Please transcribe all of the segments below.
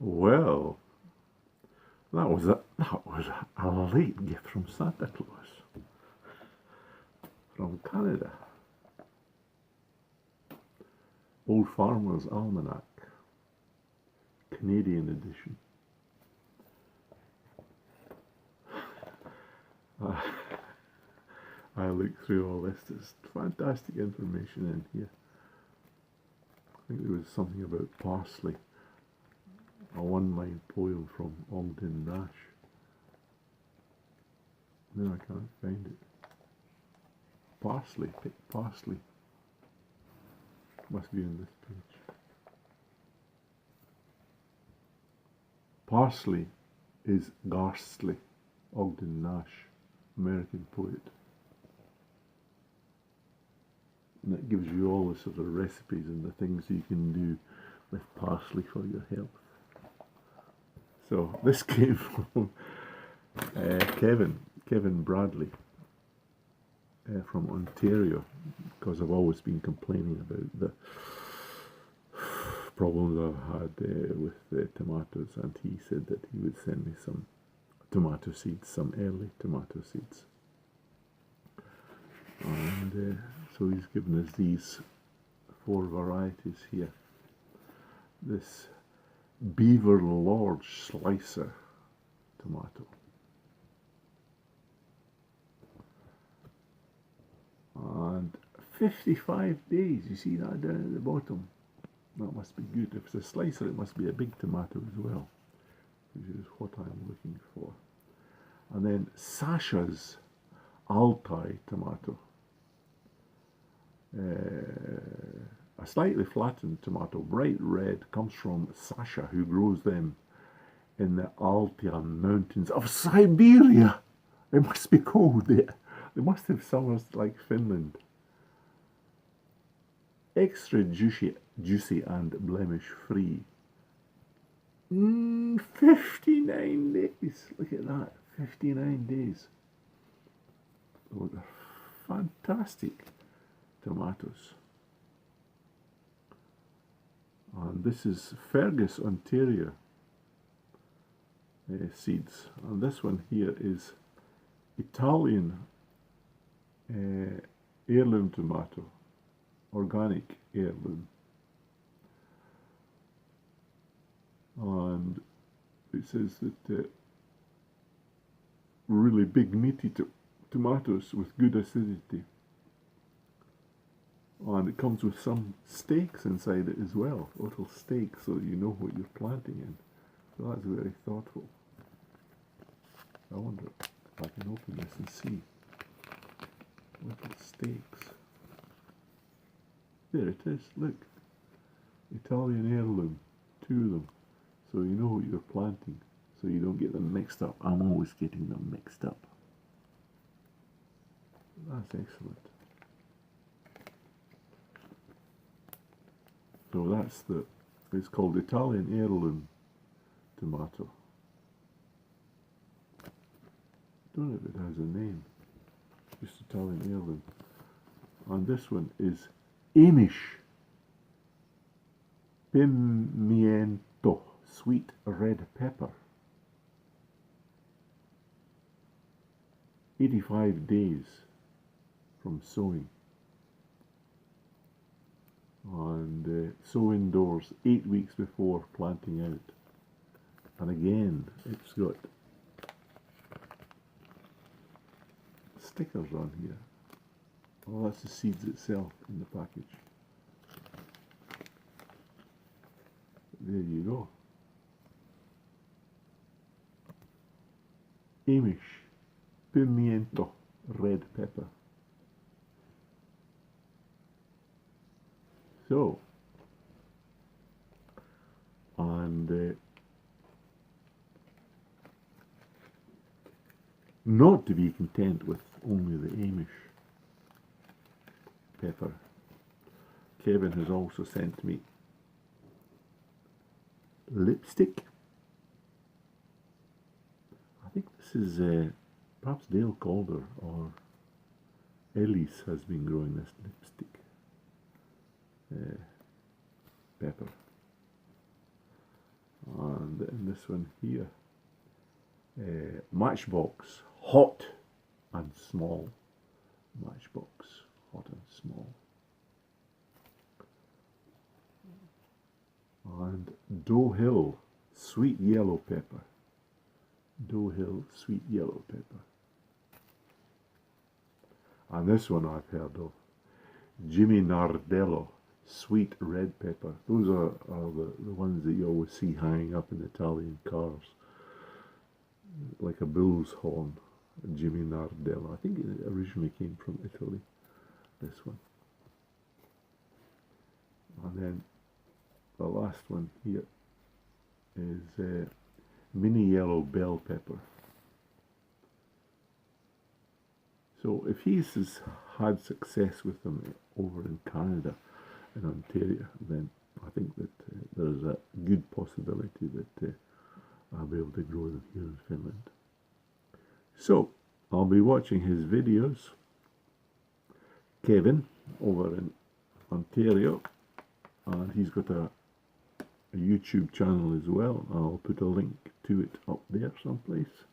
Well, that was a late gift from Santa Claus from Canada. Old Farmer's Almanac, Canadian edition. I looked through all this. There's fantastic information in here. I think there was something about parsley. A one-line poem from Ogden Nash. No, I can't find it. Parsley, pick parsley. Must be in this page. Parsley is ghastly. Ogden Nash, American poet. And it gives you all the sort of recipes and the things you can do with parsley for your health. So this came from Kevin Bradley from Ontario, because I've always been complaining about the problems I've had with the tomatoes, and he said that he would send me some tomato seeds, some early tomato seeds. And so he's given us these 4 varieties here. This Beaver Lodge Slicer tomato. And 55 days, you see that down at the bottom? That must be good. If it's a slicer, it must be a big tomato as well, which is what I'm looking for. And then Sasha's Altai tomato. A slightly flattened tomato, bright red, comes from Sasha, who grows them in the Altai mountains of Siberia. It must be cold there. They must have summers like Finland. Extra juicy and blemish free. 59 days. Look at that. 59 days. Oh, they're fantastic tomatoes. And this is Fergus, Ontario seeds. And this one here is Italian heirloom tomato, organic heirloom. And it says that really big meaty tomatoes with good acidity. And it comes with some stakes inside it as well, little stakes, so you know what you're planting in. So that's very thoughtful. I wonder if I can open this and see. Little stakes. There it is, look. Italian heirloom, 2 of them. So you know what you're planting, so you don't get them mixed up. I'm always getting them mixed up. That's excellent. So that's it's called Italian heirloom tomato. Don't know if it has a name, just Italian heirloom. And this one is Amish pimiento, sweet red pepper. 85 days from sowing. And sow indoors 8 weeks before planting out. And again, it's got stickers on here. Oh, that's the seeds itself in the package. There you go. Amish pimiento, red pepper. So, and not to be content with only the Amish pepper, Kevin has also sent me lipstick. I think this is perhaps Dale Calder or Ellis has been growing this lipstick pepper. And And this one here, Matchbox, hot and small. Matchbox, hot and small. And Doe Hill, sweet yellow pepper. Doe Hill, sweet yellow pepper. And this one I've heard of, Jimmy Nardello, sweet red pepper. Those are the ones that you always see hanging up in Italian cars, like a bull's horn. Jimmy Nardello. I think it originally came from Italy, this one. And then the last one here is mini yellow bell pepper. So if he's had success with them over in Canada and Ontario, then I think that there's a good possibility that I'll be able to grow them here in Finland. So I'll be watching his videos. Kevin over in Ontario, and he's got a YouTube channel as well. I'll put a link to it up there someplace,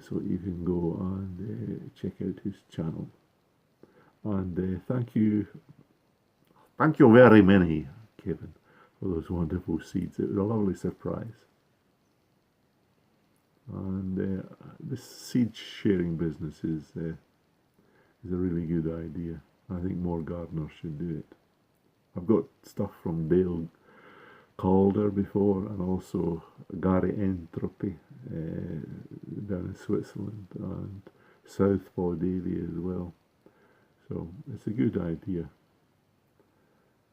so you can go and check out his channel. And thank you very many, Kevin, for those wonderful seeds. It was a lovely surprise. And this seed sharing business is a really good idea. I think more gardeners should do it. I've got stuff from Dale Calder before, and also Gary Entropy down in Switzerland, and Southpaw Davy as well. So it's a good idea.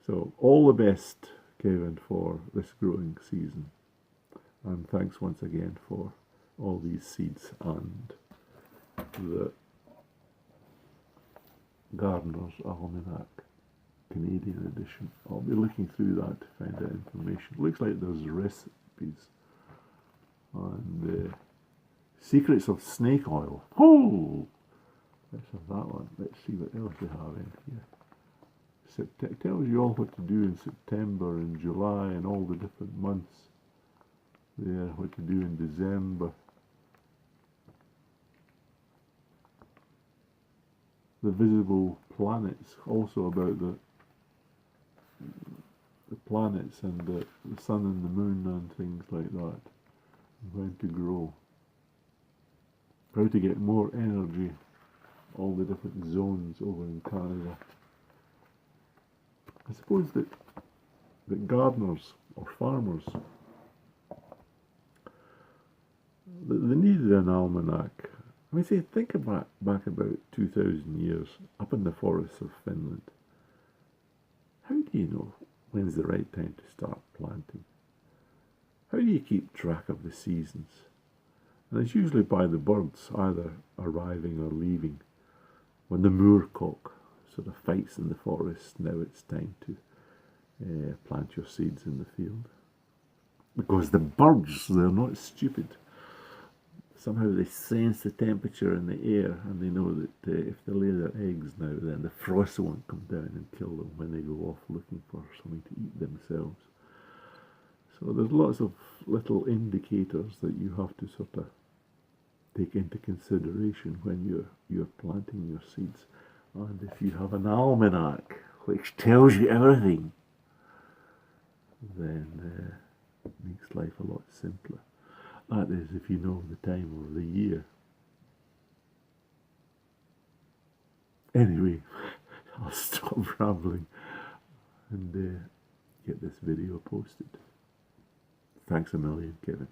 So all the best, Kevin, for this growing season. And thanks once again for all these seeds and the Gardener's Almanac Canadian edition. I'll be looking through that to find out information. Looks like there's recipes and secrets of snake oil. Oh, let's have that one. Let's see what else we have in here. It tells you all what to do in September and July and all the different months there, what to do in December. The visible planets, also about the planets and the sun and the moon and things like that, and when to grow, how to get more energy, all the different zones over in Canada. I suppose that gardeners or farmers, they needed an almanac. I mean, say, think back about 2,000 years up in the forests of Finland. How do you know when's the right time to start planting? How do you keep track of the seasons? And it's usually by the birds either arriving or leaving. When the moorcock sort of fights in the forest, now it's time to plant your seeds in the field. Because the birds, they're not stupid. Somehow they sense the temperature in the air, and they know that if they lay their eggs now, then the frost won't come down and kill them when they go off looking for something to eat themselves. So there's lots of little indicators that you have to sort of take into consideration when you're planting your seeds. And if you have an almanac which tells you everything, then it makes life a lot simpler. That is, if you know the time of the year. Anyway, I'll stop rambling and get this video posted. Thanks a million, Kevin.